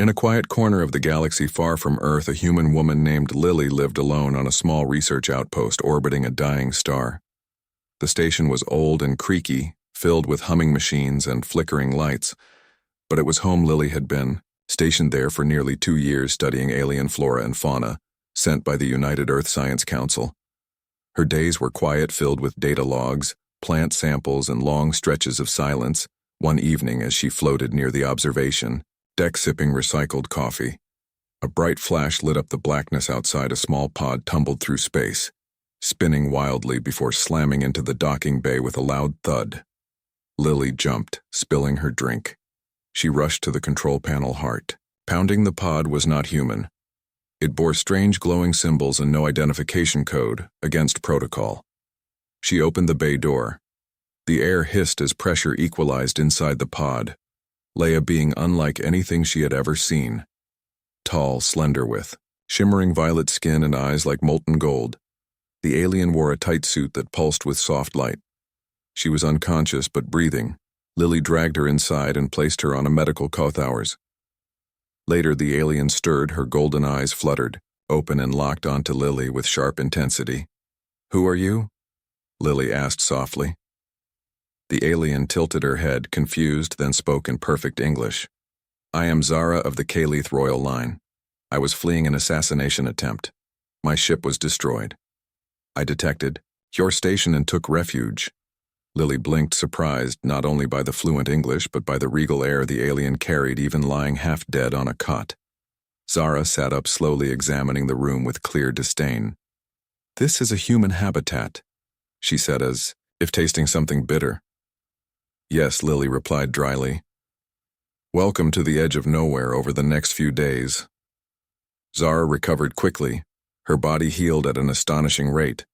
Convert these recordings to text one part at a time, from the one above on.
In a quiet corner of the galaxy far from Earth, a human woman named Lily lived alone on a small research outpost orbiting a dying star. The station was old and creaky, filled with humming machines and flickering lights, but it was home Lily had been, stationed there for nearly 2 years studying alien flora and fauna, sent by the United Earth Science Council. Her days were quiet, filled with data logs, plant samples, and long stretches of silence. One evening, as she floated near the observation deck sipping recycled coffee, a bright flash lit up the blackness outside. A small pod tumbled through space, spinning wildly before slamming into the docking bay with a loud thud. Lily jumped, spilling her drink. She rushed to the control panel, heart pounding. The pod was not human. It bore strange glowing symbols and no identification code, against protocol. She opened the bay door. The air hissed as pressure equalized inside the pod. Leia being unlike anything she had ever seen. Tall, slender, with shimmering violet skin and eyes like molten gold. The alien wore a tight suit that pulsed with soft light. She was unconscious but breathing. Lily dragged her inside and placed her on a medical cot hours. Later, the alien stirred, her golden eyes fluttered, open and locked onto Lily with sharp intensity. "Who are you?" Lily asked softly. The alien tilted her head, confused, then spoke in perfect English. "I am Zara of the Kalith Royal Line. I was fleeing an assassination attempt. My ship was destroyed. I detected your station and took refuge." Lily blinked, surprised not only by the fluent English but by the regal air the alien carried, even lying half dead on a cot. Zara sat up, slowly examining the room with clear disdain. "This is a human habitat," she said, as if tasting something bitter. "Yes," Lily replied dryly. "Welcome to the edge of nowhere over the next few days." Zara recovered quickly. Her body healed at an astonishing rate.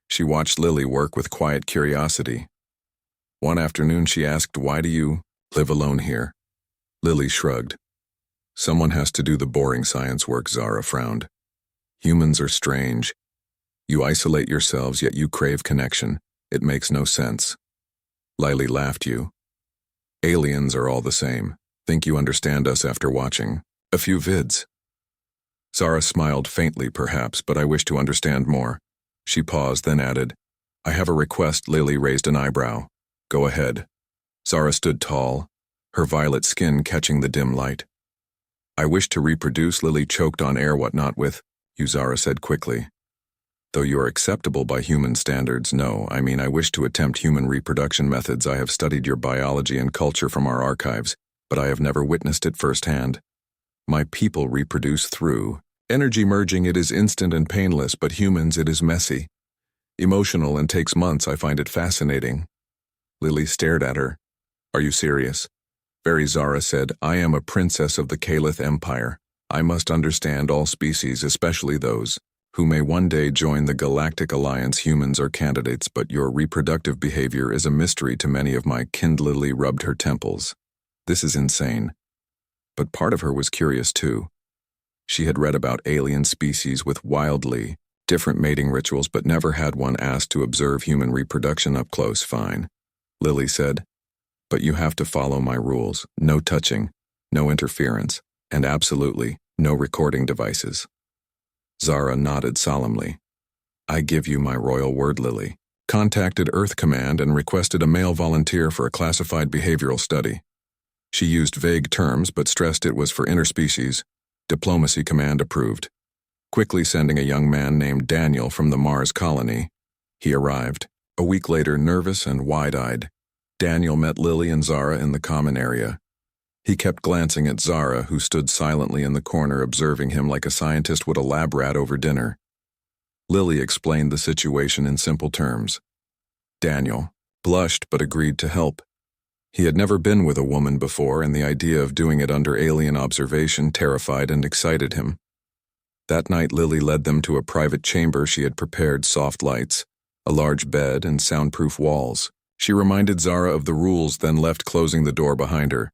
She watched Lily work with quiet curiosity. One afternoon she asked, "Why do you live alone here?" Lily shrugged. "Someone has to do the boring science work," Zara frowned. "Humans are strange. You isolate yourselves, yet you crave connection. It makes no sense." Lily laughed. "You aliens are all the same. Think you understand us after watching a few vids." Zara smiled faintly, "Perhaps, but I wish to understand more." She paused, then added, "I have a request." Lily raised an eyebrow. "Go ahead." Zara stood tall, her violet skin catching the dim light. "I wish to reproduce." Lily choked on air. "What, not with you?" Zara said quickly. "Though you are acceptable by human standards, no. I mean, I wish to attempt human reproduction methods. I have studied your biology and culture from our archives, but I have never witnessed it firsthand. My people reproduce through energy merging. It is instant and painless, but humans, it is messy, emotional, and takes months. I find it fascinating." Lily stared at her. "Are you serious?" "Very," Zara said. "I am a princess of the Kalith Empire. I must understand all species, especially those who may one day join the Galactic Alliance. Humans are candidates, but your reproductive behavior is a mystery to many of my kin." Lily rubbed her temples. "This is insane." But part of her was curious too. She had read about alien species with wildly different mating rituals, but never had one asked to observe human reproduction up close. "Fine," Lily said, "but you have to follow my rules. No touching, no interference, and absolutely no recording devices." Zara nodded solemnly. "I give you my royal word." Lily contacted Earth Command and requested a male volunteer for a classified behavioral study. She used vague terms but stressed it was for interspecies. Diplomacy Command approved, quickly sending a young man named Daniel from the Mars colony. He arrived a week later, nervous and wide-eyed. Daniel met Lily and Zara in the common area. He kept glancing at Zara, who stood silently in the corner, observing him like a scientist would a lab rat over dinner. Lily explained the situation in simple terms. Daniel blushed but agreed to help. He had never been with a woman before, and the idea of doing it under alien observation terrified and excited him. That night, Lily led them to a private chamber she had prepared. Soft lights, a large bed, and soundproof walls. She reminded Zara of the rules, then left, closing the door behind her.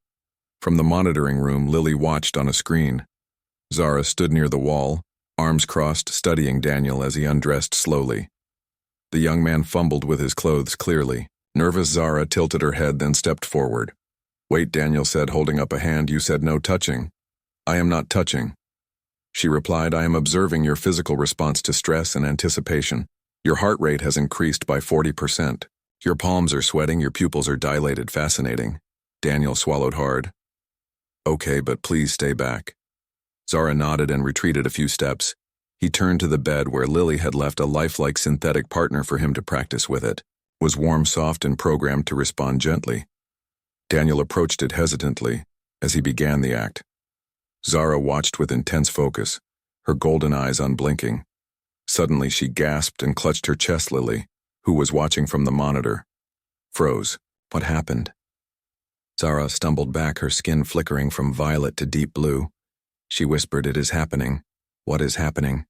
From the monitoring room, Lily watched on a screen. Zara stood near the wall, arms crossed, studying Daniel as he undressed slowly. The young man fumbled with his clothes clearly. Nervous Zara tilted her head, then stepped forward. "Wait," Daniel said, holding up a hand. "You said no touching." I am not touching. She replied, I am observing your physical response to stress and anticipation. Your heart rate has increased by 40%. Your palms are sweating, your pupils are dilated. Fascinating. Daniel swallowed hard. Okay, but please stay back. Zara nodded and retreated a few steps. He turned to the bed where Lily had left a lifelike synthetic partner for him to practice with. It was warm, soft, and programmed to respond gently. Daniel approached it hesitantly as he began the act. Zara watched with intense focus, her golden eyes unblinking. Suddenly she gasped and clutched her chest. Lily, who was watching from the monitor, froze. What happened? Zara stumbled back, her skin flickering from violet to deep blue. She whispered, It is happening. What is happening?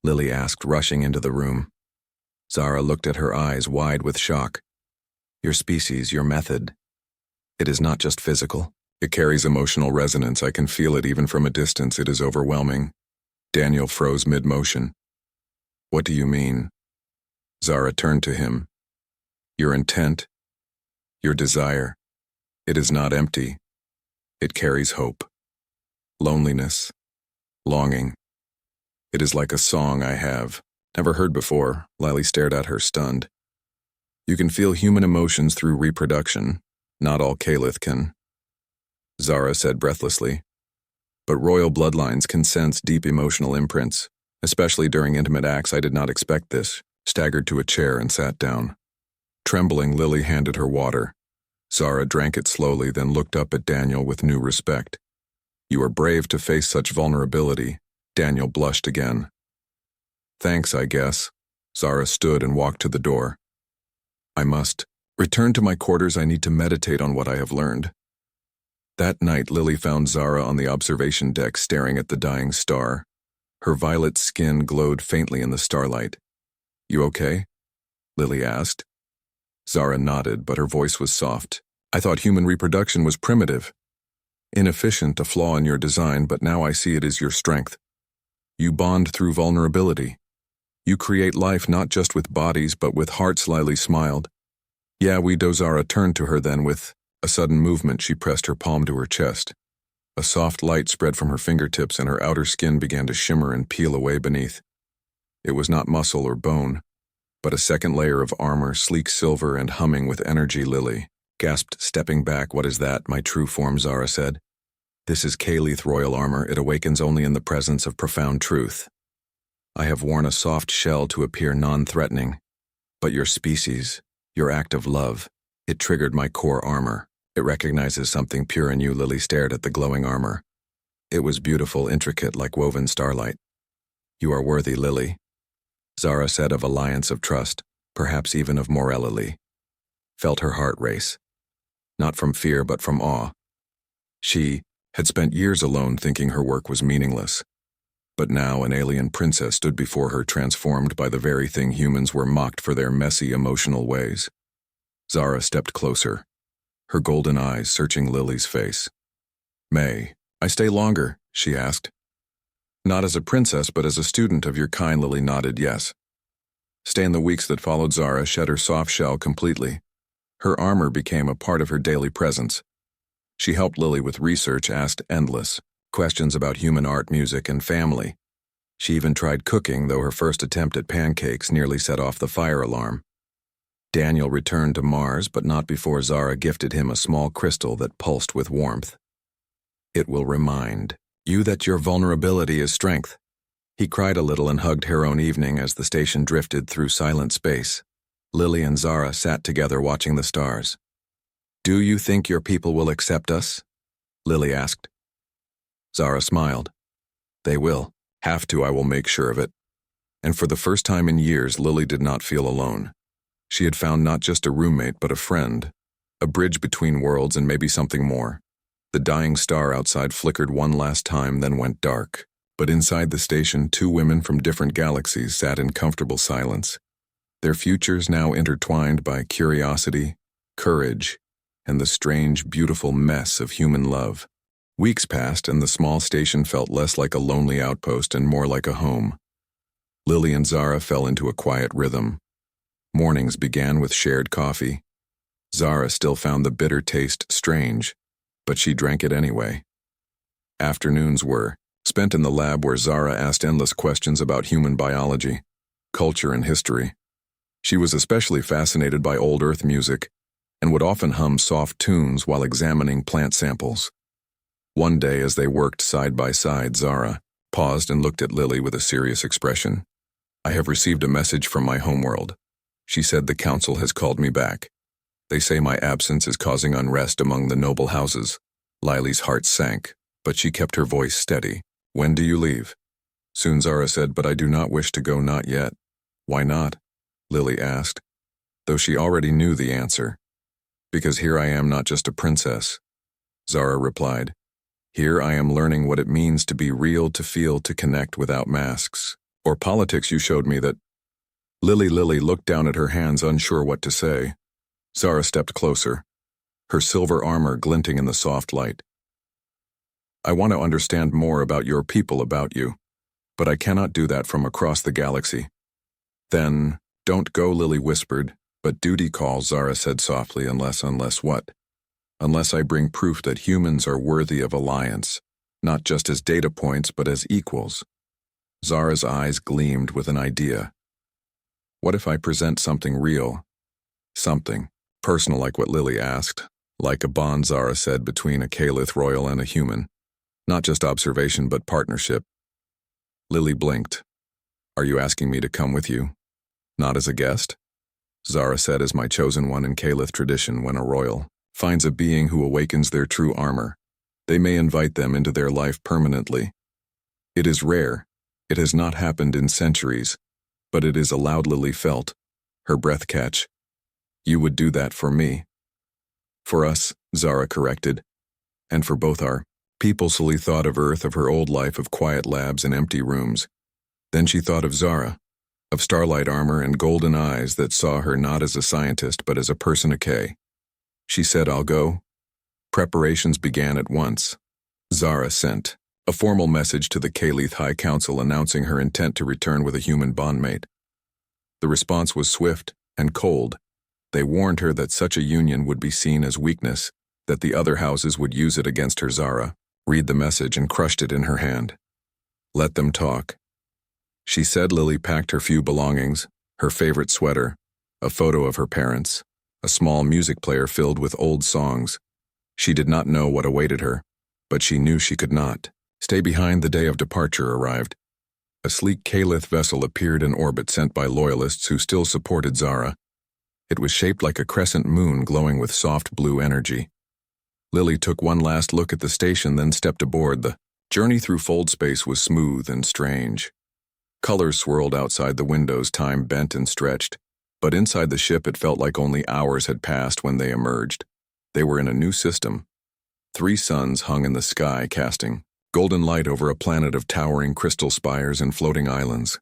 Lily asked, rushing into the room. Zara looked at her eyes wide with shock. Your species, your method. It is not just physical. It carries emotional resonance. I can feel it even from a distance. It is overwhelming. Daniel froze mid-motion. What do you mean? Zara turned to him. Your intent, your desire. It is not empty. It carries hope, loneliness, longing. It is like a song I have never heard before. Lily stared at her, stunned. You can feel human emotions through reproduction. Not all Calith can. Zara said breathlessly. But royal bloodlines can sense deep emotional imprints, especially during intimate acts. I did not expect this. Staggered to a chair and sat down. Trembling, Lily handed her water. Zara drank it slowly, then looked up at Daniel with new respect. You are brave to face such vulnerability. Daniel blushed again. Thanks, I guess. Zara stood and walked to the door. I must return to my quarters. I need to meditate on what I have learned. That night, Lily found Zara on the observation deck staring at the dying star. Her violet skin glowed faintly in the starlight. You okay? Lily asked. Zara nodded, but her voice was soft. I thought human reproduction was primitive, inefficient, a flaw in your design, but now I see it as your strength. You bond through vulnerability. You create life not just with bodies, but with hearts. Lily smiled. Yeah, we do. Zara turned to her then. With a sudden movement, she pressed her palm to her chest. A soft light spread from her fingertips, and her outer skin began to shimmer and peel away beneath. It was not muscle or bone, but a second layer of armor, sleek silver and humming with energy. Lily gasped, stepping back. What is that? My true form, Zara said. This is Calith royal armor. It awakens only in the presence of profound truth. I have worn a soft shell to appear non-threatening, but your species, your act of love, it triggered my core armor. It recognizes something pure in you. Lily stared at the glowing armor. It was beautiful, intricate, like woven starlight. You are worthy, Lily. Zara said, of alliance, of trust, perhaps even of morality. Felt her heart race. Not from fear, but from awe. She had spent years alone thinking her work was meaningless. But now an alien princess stood before her, transformed by the very thing humans were mocked for, their messy, emotional ways. Zara stepped closer, her golden eyes searching Lily's face. May I stay longer? She asked. Not as a princess, but as a student of your kind. Lily nodded yes. Stay. In the weeks that followed, Zara shed her soft shell completely. Her armor became a part of her daily presence. She helped Lily with research, asked endless questions about human art, music, and family. She even tried cooking, though her first attempt at pancakes nearly set off the fire alarm. Daniel returned to Mars, but not before Zara gifted him a small crystal that pulsed with warmth. It will remind you that your vulnerability is strength. He cried a little and hugged her own evening as the station drifted through silent space. Lily and Zara sat together watching the stars. Do you think your people will accept us? Lily asked. Zara smiled. They will. Have to. I will make sure of it. And for the first time in years, Lily did not feel alone. She had found not just a roommate, but a friend, a bridge between worlds and maybe something more. The dying star outside flickered one last time, then went dark. But inside the station, two women from different galaxies sat in comfortable silence, their futures now intertwined by curiosity, courage, and the strange, beautiful mess of human love. Weeks passed, and the small station felt less like a lonely outpost and more like a home. Lily and Zara fell into a quiet rhythm. Mornings began with shared coffee. Zara still found the bitter taste strange, but she drank it anyway. Afternoons were spent in the lab where Zara asked endless questions about human biology, culture, and history. She was especially fascinated by old Earth music and would often hum soft tunes while examining plant samples. One day, as they worked side by side, Zara paused and looked at Lily with a serious expression. "I have received a message from my homeworld," she said. "The council has called me back. They say my absence is causing unrest among the noble houses." Lily's heart sank, but she kept her voice steady. "When do you leave?" Soon, Zara said, "But I do not wish to go, not yet." "Why not?" Lily asked, though she already knew the answer. "Because here I am, not just a princess," Zara replied. "Here I am learning what it means to be real, to feel, to connect without masks. Or politics. You showed me that." Lily looked down at her hands, unsure what to say. Zara stepped closer, her silver armor glinting in the soft light. "I want to understand more about your people, about you, but I cannot do that from across the galaxy." "Then, don't go," Lily whispered. "But duty calls," Zara said softly. Unless what?" "Unless I bring proof that humans are worthy of alliance, not just as data points, but as equals." Zara's eyes gleamed with an idea. "What if I present something real? Something personal, like what Lily asked, like a bond," Zara said, "between a Kalith royal and a human. Not just observation, but partnership." Lily blinked. "Are you asking me to come with you? Not as a guest?" Zara said, "As my chosen one. In Kalith tradition, when a royal finds a being who awakens their true armor, they may invite them into their life permanently. It is rare. It has not happened in centuries, but it is allowed." Lily felt her breath catch. "You would do that for me?" "For us," Zara corrected, "and for both our people." Lily thought of Earth, of her old life of quiet labs and empty rooms. Then she thought of Zara, of starlight armor and golden eyes that saw her not as a scientist but as a person. "Okay." She said, "I'll go." Preparations began at once. Zara sent a formal message to the Kalith High Council announcing her intent to return with a human bondmate. The response was swift and cold. They warned her that such a union would be seen as weakness, that the other houses would use it against her. Zara read the message and crushed it in her hand. "Let them talk," she said. Lily packed her few belongings, her favorite sweater, a photo of her parents, a small music player filled with old songs. She did not know what awaited her, but she knew she could not stay behind. The day of departure arrived. A sleek Kalith vessel appeared in orbit, sent by loyalists who still supported Zara. It was shaped like a crescent moon, glowing with soft blue energy. Lily took one last look at the station, then stepped aboard. The journey through fold space was smooth and strange. Colors swirled outside the windows, time bent and stretched, but inside the ship it felt like only hours had passed when they emerged. They were in a new system. 3 suns hung in the sky, casting golden light over a planet of towering crystal spires and floating islands.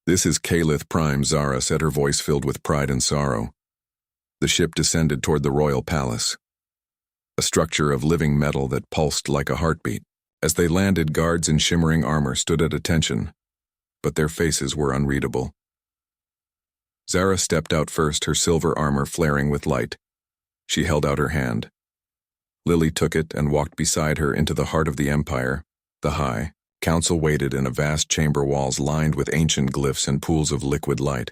"This is Kalith Prime," Zara said, her voice filled with pride and sorrow. The ship descended toward the royal palace, a structure of living metal that pulsed like a heartbeat. As they landed, guards in shimmering armor stood at attention, but their faces were unreadable. Zara stepped out first, her silver armor flaring with light. She held out her hand. Lily took it and walked beside her into the heart of the Empire. The High Council waited in a vast chamber, walls lined with ancient glyphs and pools of liquid light.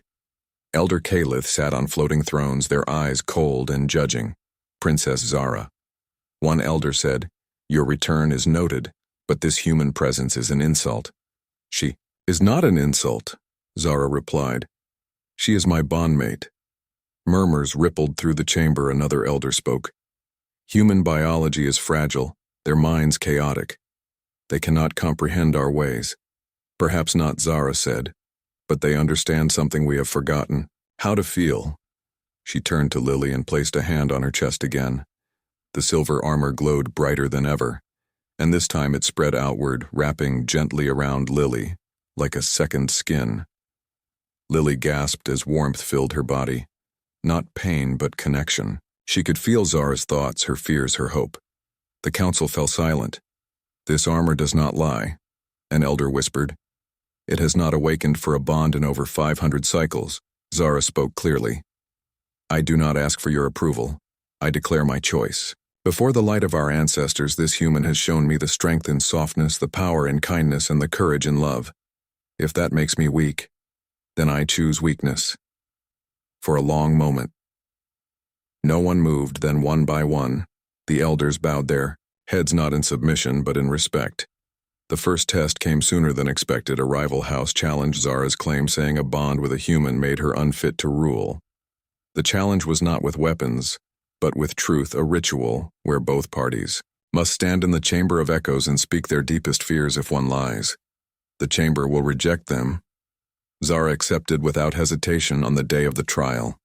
Elder Kalith sat on floating thrones, their eyes cold and judging. "Princess Zara," one elder said, "your return is noted, but this human presence is an insult." "She is not an insult," Zara replied. "She is my bondmate." Murmurs rippled through the chamber. Another elder spoke. "Human biology is fragile, their minds chaotic. They cannot comprehend our ways." "Perhaps not," Zara said, "but they understand something we have forgotten, how to feel." She turned to Lily and placed a hand on her chest again. The silver armor glowed brighter than ever, and this time it spread outward, wrapping gently around Lily, like a second skin. Lily gasped as warmth filled her body. Not pain, but connection. She could feel Zara's thoughts, her fears, her hope. The council fell silent. "This armor does not lie," an elder whispered. "It has not awakened for a bond in over 500 cycles." Zara spoke clearly. "I do not ask for your approval. I declare my choice. Before the light of our ancestors, this human has shown me the strength in softness, the power in kindness, and the courage in love. If that makes me weak, then I choose weakness. For a long moment, no one moved, then one by one, the elders bowed their heads not in submission but in respect. The first test came sooner than expected. A rival house challenged Zara's claim, saying a bond with a human made her unfit to rule. The challenge was not with weapons, but with truth, a ritual where both parties must stand in the chamber of echoes and speak their deepest fears. If one lies, the chamber will reject them. Zara accepted without hesitation on the day of the trial.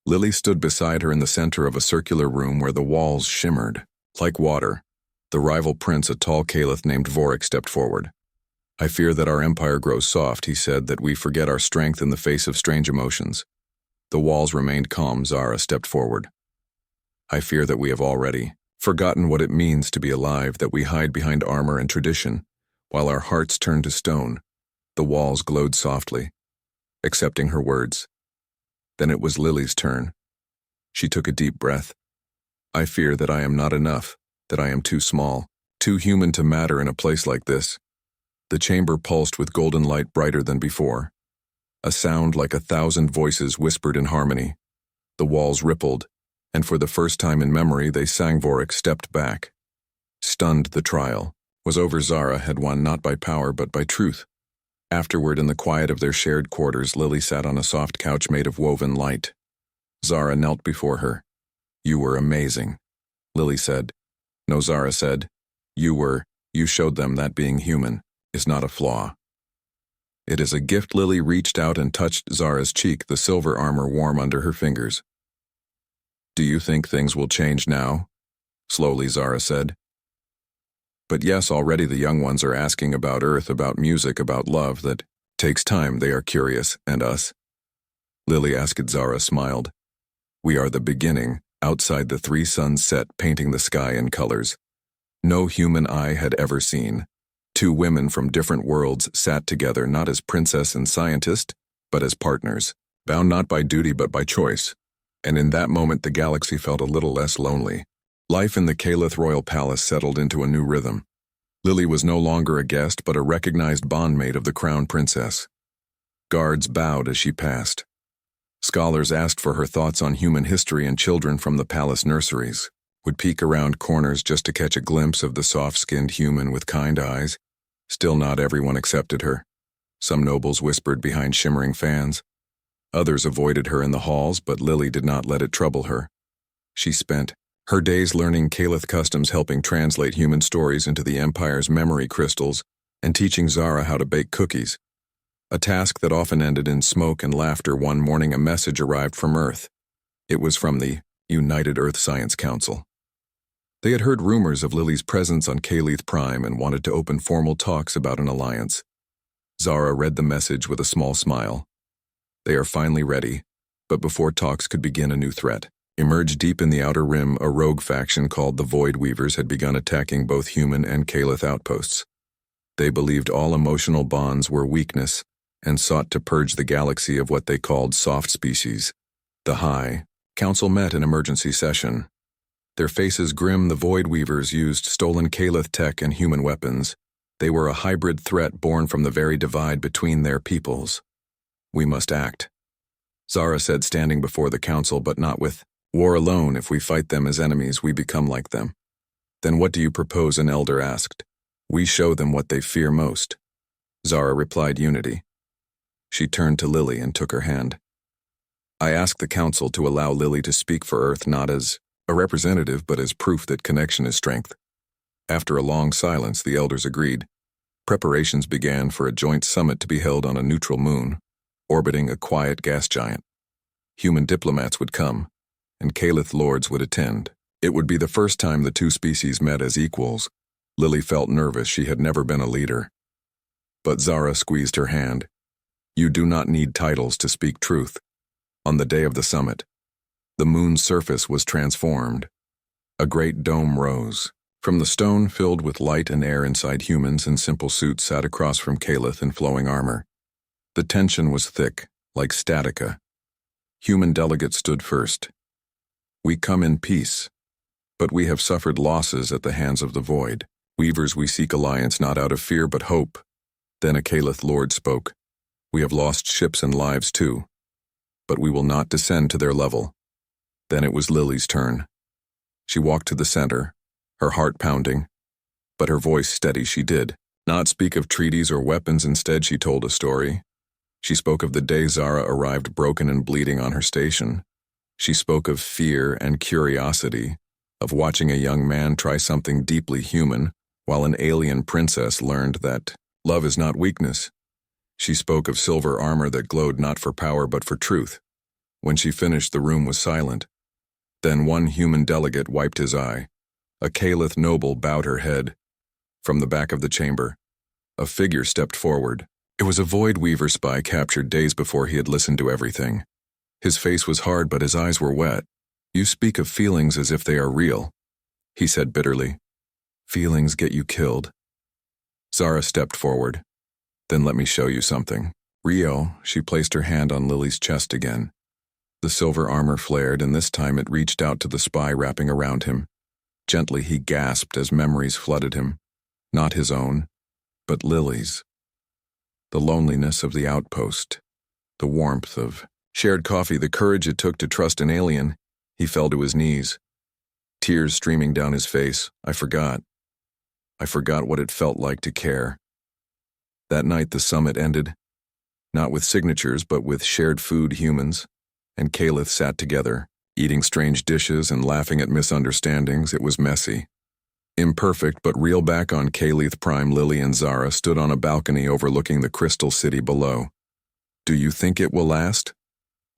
Lily stood beside her in the center of a circular room where the walls shimmered like water. The rival prince, a tall Caliph named Vorik, stepped forward. I fear that our empire grows soft, he said, that we forget our strength in the face of strange emotions. The walls remained calm. Zara stepped forward. I fear that we have already forgotten what it means to be alive, that we hide behind armor and tradition, while our hearts turn to stone. The walls glowed softly, accepting her words. Then it was Lily's turn. She took a deep breath. I fear that I am not enough, that I am too small, too human to matter in a place like this. The chamber pulsed with golden light, brighter than before. A sound like 1,000 voices whispered in harmony. The walls rippled, and for the first time in memory they sang. Vorik stepped back. Stunned, the trial was over. Zara had won, not by power but by truth. Afterward, in the quiet of their shared quarters, Lily sat on a soft couch made of woven light. Zara knelt before her. You were amazing, Lily said. No, Zara said. You showed them that being human is not a flaw. It is a gift. Lily reached out and touched Zara's cheek, the silver armor warm under her fingers. Do you think things will change now? Slowly, Zara said. But yes, already the young ones are asking about Earth, about music, about love. That takes time. They are curious. And us? Lily asked. Zara smiled. We are the beginning. Outside, the three suns set, painting the sky in colors no human eye had ever seen. Two women from different worlds sat together, not as princess and scientist, but as partners, bound not by duty but by choice. And in that moment the galaxy felt a little less lonely. Life in the Caliph royal palace settled into a new rhythm. Lily was no longer a guest but a recognized bondmate of the crown princess. Guards bowed as she passed. Scholars asked for her thoughts on human history, and children from the palace nurseries would peek around corners just to catch a glimpse of the soft-skinned human with kind eyes. Still, not everyone accepted her. Some nobles whispered behind shimmering fans. Others avoided her in the halls, but Lily did not let it trouble her. She spent her days learning Caliph customs, helping translate human stories into the Empire's memory crystals, and teaching Zara how to bake cookies. A task that often ended in smoke and laughter. One morning a message arrived from Earth. It was from the United Earth Science Council. They had heard rumors of Lily's presence on Caliph Prime and wanted to open formal talks about an alliance. Zara read the message with a small smile. They are finally ready, but before talks could begin, a new threat emerged. Deep in the Outer Rim, a rogue faction called the Void Weavers had begun attacking both human and Caliph outposts. They believed all emotional bonds were weakness and sought to purge the galaxy of what they called soft species. The High Council met in emergency session. Their faces grim, the Void Weavers used stolen Caliph tech and human weapons. They were a hybrid threat born from the very divide between their peoples. We must act, Zara said, standing before the council, but not with war alone. If we fight them as enemies, we become like them. Then what do you propose? An elder asked. We show them what they fear most. Zara replied, unity. She turned to Lily and took her hand. I ask the council to allow Lily to speak for Earth, not as a representative, but as proof that connection is strength. After a long silence, the elders agreed. Preparations began for a joint summit to be held on a neutral moon, orbiting a quiet gas giant. Human diplomats would come, and Caliph lords would attend. It would be the first time the two species met as equals. Lily felt nervous. She had never been a leader. But Zara squeezed her hand. You do not need titles to speak truth. On the day of the summit, the moon's surface was transformed. A great dome rose. From the stone filled with light and air inside, humans in simple suits sat across from Caliph in flowing armor. The tension was thick, like statica. Human delegates stood first. We come in peace, But we have suffered losses at the hands of the void. Weavers, we seek alliance not out of fear but hope. Then a Caliph Lord spoke. We have lost ships and lives too, but we will not descend to their level. Then it was Lily's turn. She walked to the center, her heart pounding, but her voice steady. She did not speak of treaties or weapons. Instead, she told a story. She spoke of the day Zara arrived broken and bleeding on her station. She spoke of fear and curiosity, of watching a young man try something deeply human, while an alien princess learned that love is not weakness. She spoke of silver armor that glowed not for power but for truth. When she finished, the room was silent. Then one human delegate wiped his eye. A Caliph noble bowed her head. From the back of the chamber, a figure stepped forward. It was a Void Weaver spy captured days before he had listened to everything. His face was hard, but his eyes were wet. You speak of feelings as if they are real, he said bitterly. Feelings get you killed. Zara stepped forward. Then let me show you something. Rio, she placed her hand on Lily's chest again. The silver armor flared, and this time it reached out to the spy wrapping around him. Gently he gasped as memories flooded him. Not his own, but Lily's. The loneliness of the outpost, the warmth of shared coffee, the courage it took to trust an alien. He fell to his knees, tears streaming down his face. I forgot what it felt like to care. That night the summit ended, not with signatures but with shared food. Humans and Caliph sat together, eating strange dishes and laughing at misunderstandings. It was messy, imperfect but real. Back on Caliph Prime, Lily and Zara stood on a balcony overlooking the crystal city below. Do you think it will last?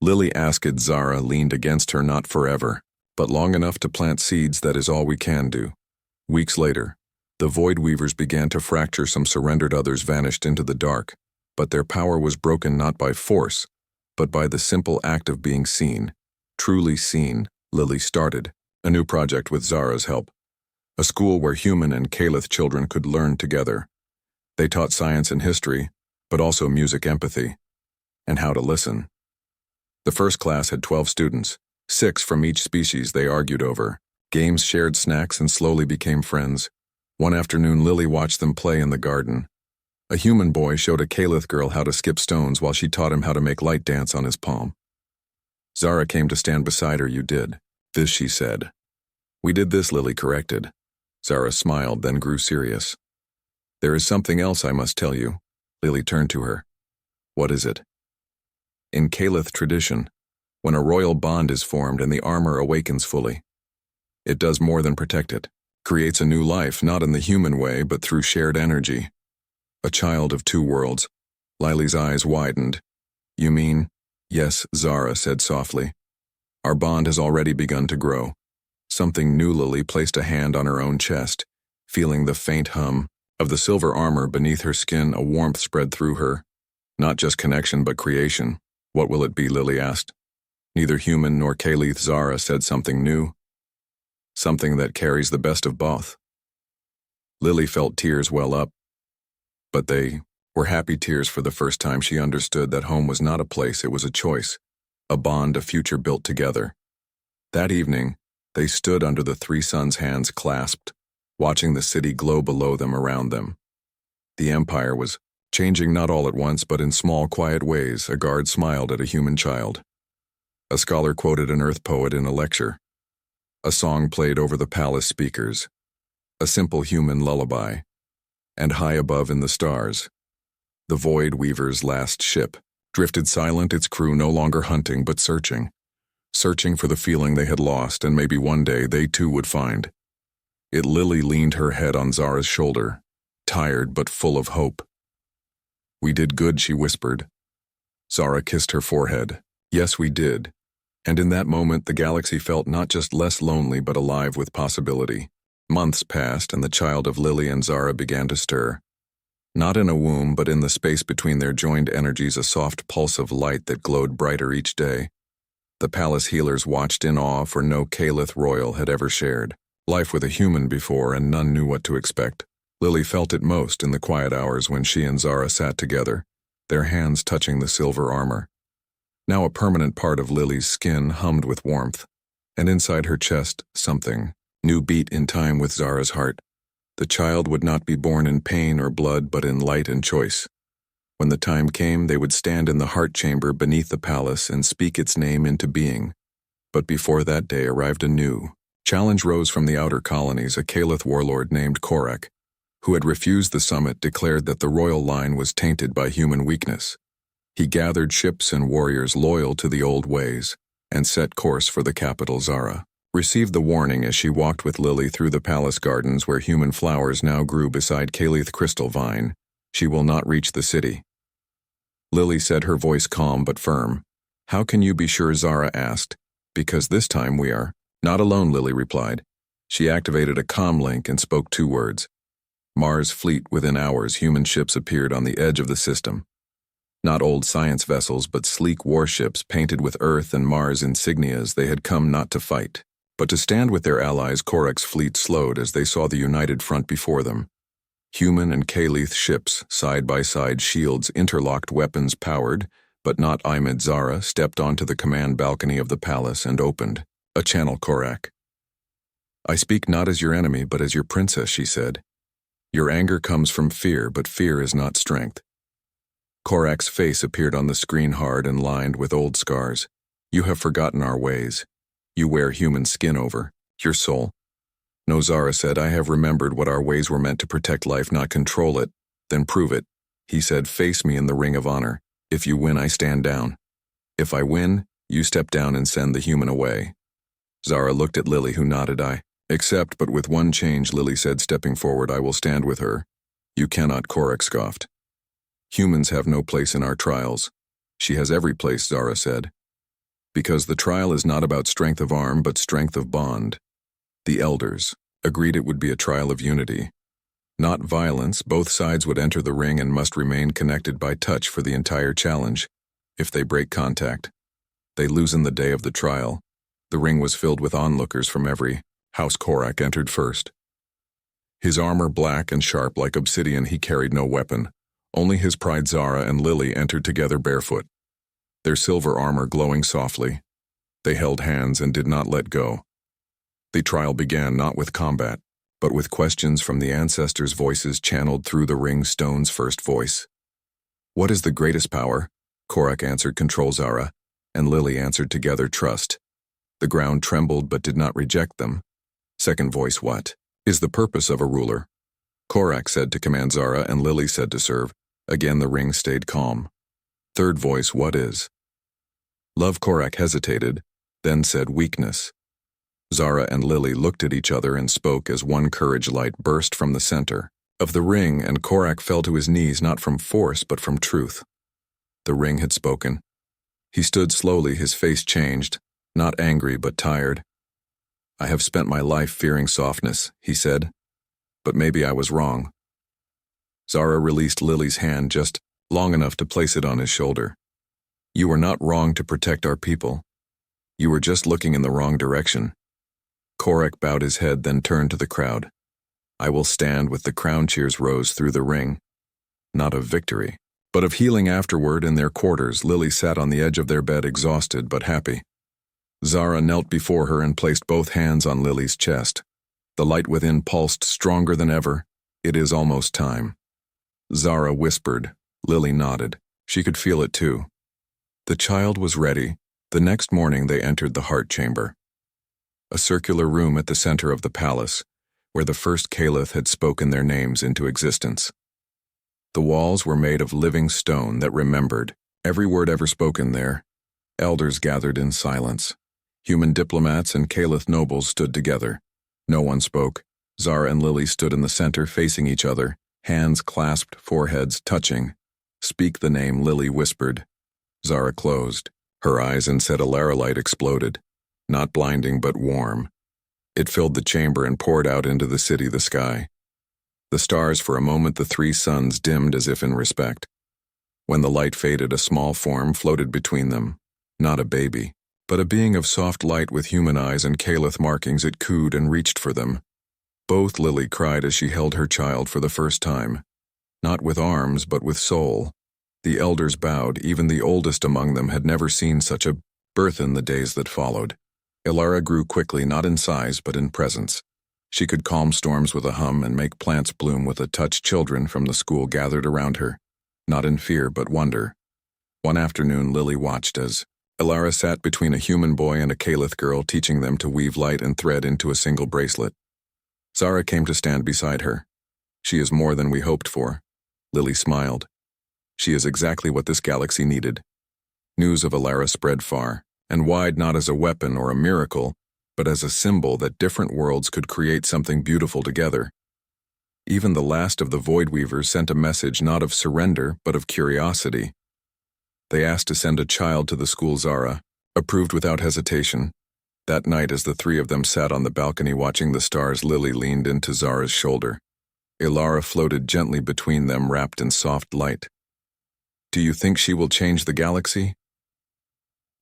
Lily asked. Zara leaned against her. Not forever, but long enough to plant seeds. That is all we can do. Weeks later, the Void Weavers began to fracture. Some surrendered, others vanished into the dark. But their power was broken not by force, but by the simple act of being seen. Truly seen. Lily started a new project with Zara's help. A school where human and Caliph children could learn together. They taught science and history, but also music, empathy, and how to listen. The first class had 12 students, 6 from each species. They argued over games, shared snacks, and slowly became friends. One afternoon, Lily watched them play in the garden. A human boy showed a Caliph girl how to skip stones while she taught him how to make light dance on his palm. Zara came to stand beside her. You did this, she said. We did this, Lily corrected. Zara smiled, then grew serious. There is something else I must tell you. Lily turned to her. What is it? In Caliph tradition, when a royal bond is formed and the armor awakens fully, it does more than protect it. Creates a new life, not in the human way, but through shared energy. A child of two worlds. Lily's eyes widened. You mean? Yes, Zara said softly. Our bond has already begun to grow. Something new. Lily placed a hand on her own chest, feeling the faint hum of the silver armor beneath her skin. A warmth spread through her. Not just connection, but creation. What will it be? Lily asked. Neither human nor Caliph. Zara said something new. Something that carries the best of both. Lily felt tears well up. But they were happy tears. For the first time she understood that home was not a place, it was a choice. A bond, a future built together. That evening, they stood under the three suns, hands clasped, watching the city glow below them, around them. The empire was changing, not all at once, but in small, quiet ways. A guard smiled at a human child. A scholar quoted an earth poet in a lecture. A song played over the palace speakers. A simple human lullaby. And high above in the stars, the Void Weaver's last ship drifted silent, its crew no longer hunting but searching. Searching for the feeling they had lost, and maybe one day they too would find it. Lily leaned her head on Zara's shoulder, tired but full of hope. We did good, she whispered. Zara kissed her forehead. Yes, we did. And in that moment the galaxy felt not just less lonely but alive with possibility. Months passed and the child of Lily and Zara began to stir. Not in a womb but in the space between their joined energies, a soft pulse of light that glowed brighter each day. The palace healers watched in awe, for no Caliph royal had ever shared life with a human before, and none knew what to expect. Lily felt it most in the quiet hours when she and Zara sat together, their hands touching the silver armor. Now a permanent part of Lily's skin hummed with warmth, and inside her chest something New beat in time with Zara's heart. The child would not be born in pain or blood, but in light and choice. When the time came, they would stand in the heart chamber beneath the palace and speak its name into being. But before that day arrived a new challenge. Rose from the outer colonies. A Caliph warlord named Korak, who had refused the summit, declared that the royal line was tainted by human weakness. He gathered ships and warriors loyal to the old ways and set course for the capital. Zara received the warning as she walked with Lily through the palace gardens where human flowers now grew beside Caliph crystal vine. She will not reach the city. Lily said, her voice calm but firm. How can you be sure? Zara asked. Because this time we are not alone, Lily replied. She activated a comm link and spoke 2 words. Mars fleet. Within hours, human ships appeared on the edge of the system. Not old science vessels, but sleek warships painted with Earth and Mars insignias. They had come not to fight, but to stand with their allies. Korak's fleet slowed as they saw the united front before them. Human and Caliph ships, side by side, shields interlocked, weapons powered, but not aimed. Zara stepped onto the command balcony of the palace and opened a channel. Korak, I speak not as your enemy, but as your princess, she said. Your anger comes from fear, but fear is not strength. Korak's face appeared on the screen, hard and lined with old scars. You have forgotten our ways. You wear human skin over your soul. No, Zara said, I have remembered what our ways were meant to protect life, not control it. Then prove it. He said, face me in the ring of honor. If you win, I stand down. If I win, you step down and send the human away. Zara looked at Lily, who nodded. I accept, but with one change, Lily said, stepping forward. I will stand with her. You cannot, Korak scoffed. Humans have no place in our trials. She has every place, Zara said. Because the trial is not about strength of arm, but strength of bond. The elders agreed it would be a trial of unity, not violence. Both sides would enter the ring and must remain connected by touch for the entire challenge. If they break contact, they lose in the day of the trial. The ring was filled with onlookers from every house. Korak entered first. His armor black and sharp like obsidian, he carried no weapon. Only his pride. Zara and Lily entered together barefoot, their silver armor glowing softly. They held hands and did not let go. The trial began not with combat, but with questions from the ancestors' voices channeled through the ring. Stone's first voice. What is the greatest power? Korak answered, control. Zara and Lily answered together, trust. The ground trembled but did not reject them. Second voice, what is the purpose of a ruler? Korak said, to command. Zara and Lily said, to serve. Again the ring stayed calm. Third voice, what is love? Korak hesitated, then said, weakness. Zara and Lily looked at each other and spoke as one. Courage light burst from the center of the ring, and Korak fell to his knees, not from force but from truth. The ring had spoken. He stood slowly, his face changed, not angry but tired. I have spent my life fearing softness, he said, but maybe I was wrong. Zara released Lily's hand just long enough to place it on his shoulder. You were not wrong to protect our people. You were just looking in the wrong direction. Korak bowed his head, then turned to the crowd. I will stand with the crown. Cheers rose through the ring. Not of victory, but of healing. Afterward, in their quarters, Lily sat on the edge of their bed, exhausted but happy. Zara knelt before her and placed both hands on Lily's chest. The light within pulsed stronger than ever. It is almost time. Zara whispered. Lily nodded. She could feel it too. The child was ready. The next morning they entered the heart chamber, a circular room at the center of the palace, where the first Caliph had spoken their names into existence. The walls were made of living stone that remembered every word ever spoken there. Elders gathered in silence. Human diplomats and Caliph nobles stood together. No one spoke. Zara and Lily stood in the center, facing each other, hands clasped, foreheads touching. Speak the name, Lily whispered. Zara closed her eyes and said, a light exploded. Not blinding but warm. It filled the chamber and poured out into the city, the sky. The stars, for a moment the 3 suns dimmed as if in respect. When the light faded, a small form floated between them. Not a baby, but a being of soft light with human eyes and Caliph markings. It cooed and reached for them. Both. Lily cried as she held her child for the first time. Not with arms, but with soul. The elders bowed. Even the oldest among them had never seen such a birth in the days that followed. Ilara grew quickly, not in size but in presence. She could calm storms with a hum and make plants bloom with a touch. Children from the school gathered around her, not in fear but wonder. One afternoon, Lily watched as Elara sat between a human boy and a Calith girl, teaching them to weave light and thread into a single bracelet. Zara came to stand beside her. She is more than we hoped for. Lily smiled. She is exactly what this galaxy needed. News of Elara spread far and wide, not as a weapon or a miracle, but as a symbol that different worlds could create something beautiful together. Even the last of the Void Weavers sent a message not of surrender, but of curiosity. They asked to send a child to the school. Zara approved without hesitation. That night, as the three of them sat on the balcony watching the stars, Lily leaned into Zara's shoulder. Elara floated gently between them, wrapped in soft light. "Do you think she will change the galaxy?"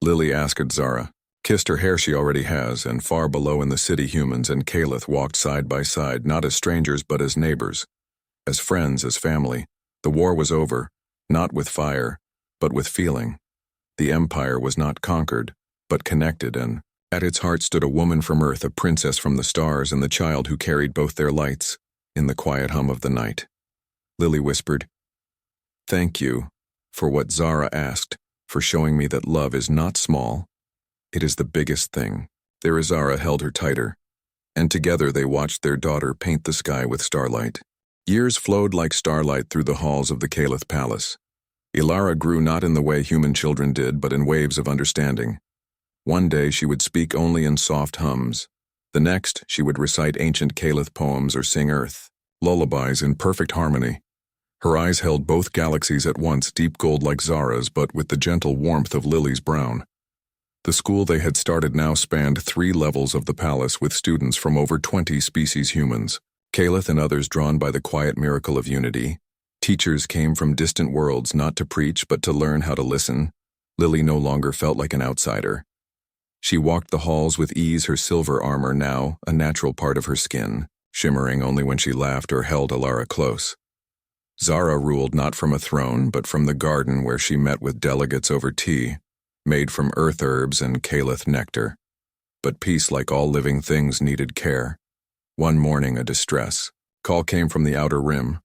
Lily asked Zara, kissed her hair. She already has, and far below in the city, humans and Calith walked side by side, not as strangers but as neighbors, as friends, as family. The war was over, not with fire, but with feeling. The Empire was not conquered, but connected, and at its heart stood a woman from Earth, a princess from the stars, and the child who carried both their lights in the quiet hum of the night. Lily whispered, "Thank you for what Zara asked, for showing me that love is not small. It is the biggest thing." Their Zara held her tighter, and together they watched their daughter paint the sky with starlight. Years flowed like starlight through the halls of the Calith Palace. Elara grew not in the way human children did, but in waves of understanding. One day she would speak only in soft hums. The next, she would recite ancient Calith poems or sing Earth lullabies in perfect harmony. Her eyes held both galaxies at once, deep gold like Zara's, but with the gentle warmth of Lily's brown. The school they had started now spanned 3 levels of the palace, with students from over 20 species humans, Calith and others drawn by the quiet miracle of unity. Teachers came from distant worlds, not to preach but to learn how to listen. Lily no longer felt like an outsider. She walked the halls with ease, her silver armor now a natural part of her skin, shimmering only when she laughed or held Elara close. Zara ruled not from a throne, but from the garden where she met with delegates over tea, made from earth herbs and Calith nectar. But peace, like all living things, needed care. One morning, a distress call came from the outer rim.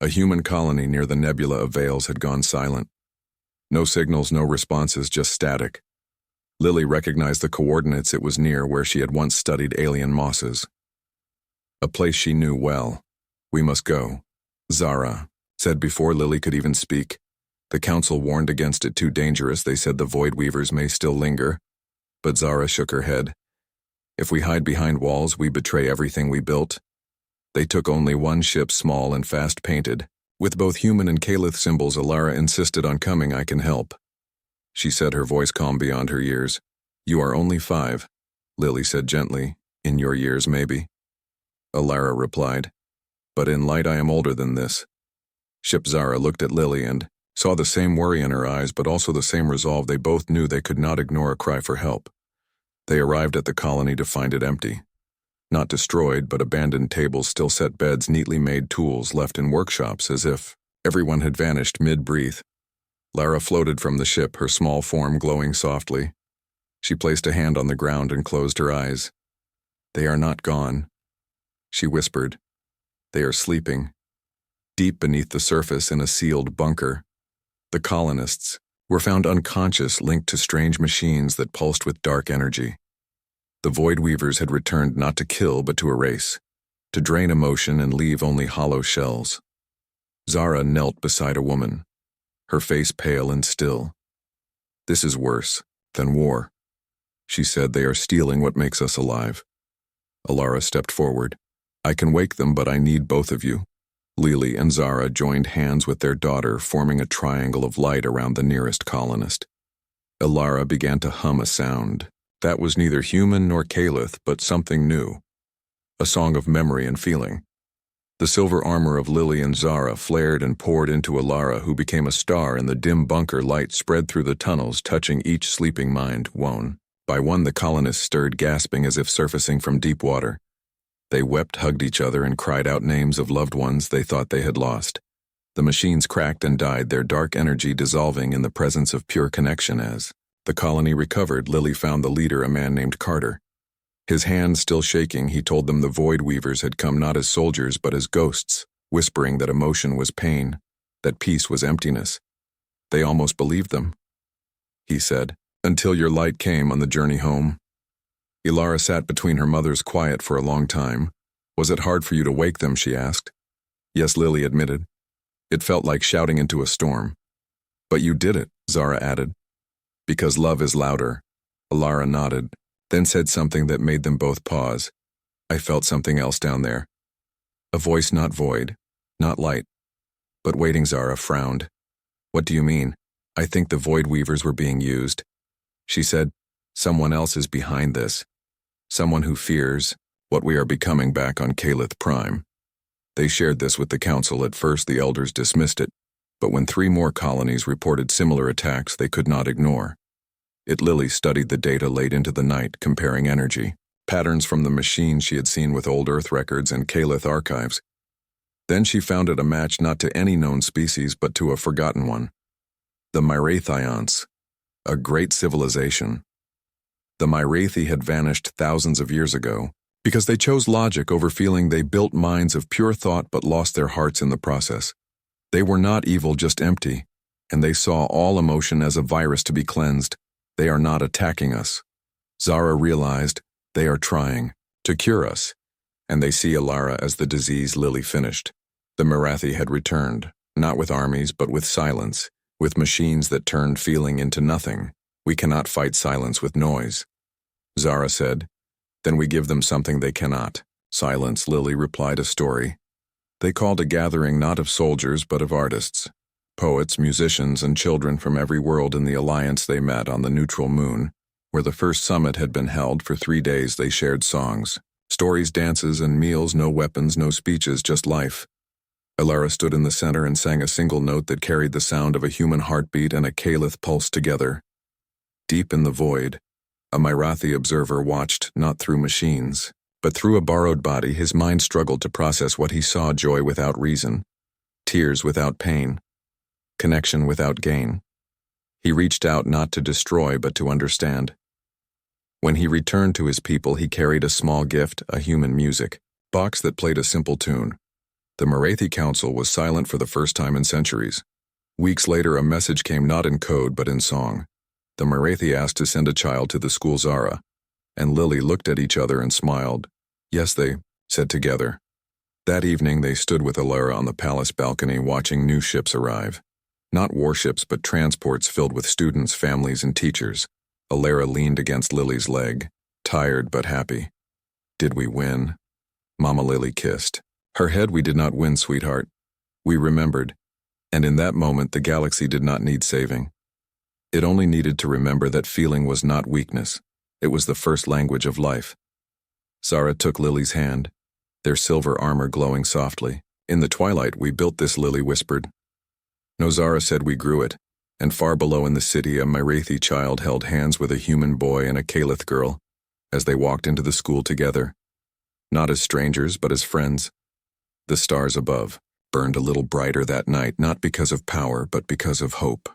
A human colony near the nebula of Veils had gone silent. No signals, no responses, just static. Lily recognized the coordinates. It was near where she had once studied alien mosses. A place she knew well. "We must go," Zara said before Lily could even speak. The council warned against it, too dangerous. They said the Void Weavers may still linger. But Zara shook her head. "If we hide behind walls, we betray everything we built." They took only one ship, small and fast painted, with both human and Calith symbols. Elara insisted on coming. "I can help," she said, her voice calm beyond her years. "You are only 5, Lily said gently. "In your years, maybe." Elara replied, "But in light I am older than this." Ship Zara looked at Lily and saw the same worry in her eyes, but also the same resolve. They both knew they could not ignore a cry for help. They arrived at the colony to find it empty. Not destroyed, but abandoned tables, still set beds, neatly made tools left in workshops, as if everyone had vanished mid-breath. Lara floated from the ship, her small form glowing softly. She placed a hand on the ground and closed her eyes. "They are not gone," she whispered. "They are sleeping, deep beneath the surface in a sealed bunker." The colonists were found unconscious, linked to strange machines that pulsed with dark energy. The Void Weavers had returned not to kill but to erase, to drain emotion and leave only hollow shells. Zara knelt beside a woman, her face pale and still. "This is worse than war," she said. "They are stealing what makes us alive." Elara stepped forward. "I can wake them, but I need both of you." Lily and Zara joined hands with their daughter, forming a triangle of light around the nearest colonist. Elara began to hum a sound that was neither human nor Calith, but something new. A song of memory and feeling. The silver armor of Lily and Zara flared and poured into Elara, who became a star in the dim bunker. Light spread through the tunnels, touching each sleeping mind. One by one, the colonists stirred, gasping as if surfacing from deep water. They wept, hugged each other, and cried out names of loved ones they thought they had lost. The machines cracked and died, their dark energy dissolving in the presence of pure connection. As the colony recovered, Lily found the leader, a man named Carter. His hand still shaking, he told them the Void Weavers had come not as soldiers but as ghosts, whispering that emotion was pain, that peace was emptiness. They almost believed them. He said, "Until your light came on the journey home." Ilara sat between her mother's quiet for a long time. "Was it hard for you to wake them?" she asked. "Yes," Lily admitted. "It felt like shouting into a storm." "But you did it," Zara added. "Because love is louder." Ilara nodded, then said something that made them both pause. "I felt something else down there. A voice not void, not light, but waiting." Zara frowned. "What do you mean?" "I think the Void Weavers were being used." She said, "Someone else is behind this. Someone who fears what we are becoming back on Calith Prime." They shared this with the council. At first the elders dismissed it, but when 3 more colonies reported similar attacks they could not ignore. Lily studied the data late into the night, comparing energy, patterns from the machines she had seen with old Earth records and Calith archives. Then she found it a match not to any known species but to a forgotten one. The Myrathians, a great civilization. The Myrathi had vanished thousands of years ago because they chose logic over feeling. They built minds of pure thought but lost their hearts in the process. They were not evil, just empty, and they saw all emotion as a virus to be cleansed. They are not attacking us. Zara realized they are trying to cure us, and they see Ilara as the disease. Lily finished. The Myrathi had returned, not with armies but with silence, with machines that turned feeling into nothing. We cannot fight silence with noise. Zara said, "Then we give them something they cannot." "Silence," Lily replied, "a story." They called a gathering not of soldiers but of artists. Poets, musicians, and children from every world in the alliance. They met on the neutral moon, where the first summit had been held. For 3 days they shared songs, stories, dances, and meals. No weapons, no speeches, just life. Ilara stood in the center and sang a single note that carried the sound of a human heartbeat and a Calith pulse together. Deep in the void, a Myrathi observer watched, not through machines, but through a borrowed body. His mind struggled to process what he saw: joy without reason, tears without pain, connection without gain. He reached out not to destroy but to understand. When he returned to his people, he carried a small gift, a human music box that played a simple tune. The Myrathi Council was silent for the first time in centuries. Weeks later, a message came, not in code but in song. The Myrathi asked to send a child to the school. Zara and Lily looked at each other and smiled. "Yes," they said together. That evening they stood with Ilara on the palace balcony watching new ships arrive. Not warships but transports filled with students, families, and teachers. Ilara leaned against Lily's leg, tired but happy. "Did we win?" Mama Lily kissed her head. "We did not win, sweetheart. We remembered." And in that moment the galaxy did not need saving. It only needed to remember that feeling was not weakness. It was the first language of life. Zara took Lily's hand, their silver armor glowing softly. "In the twilight we built this," Lily whispered. "No," Zara said, "we grew it." And far below in the city, a Myrathi child held hands with a human boy and a Calith girl as they walked into the school together. Not as strangers but as friends. The stars above burned a little brighter that night, not because of power but because of hope.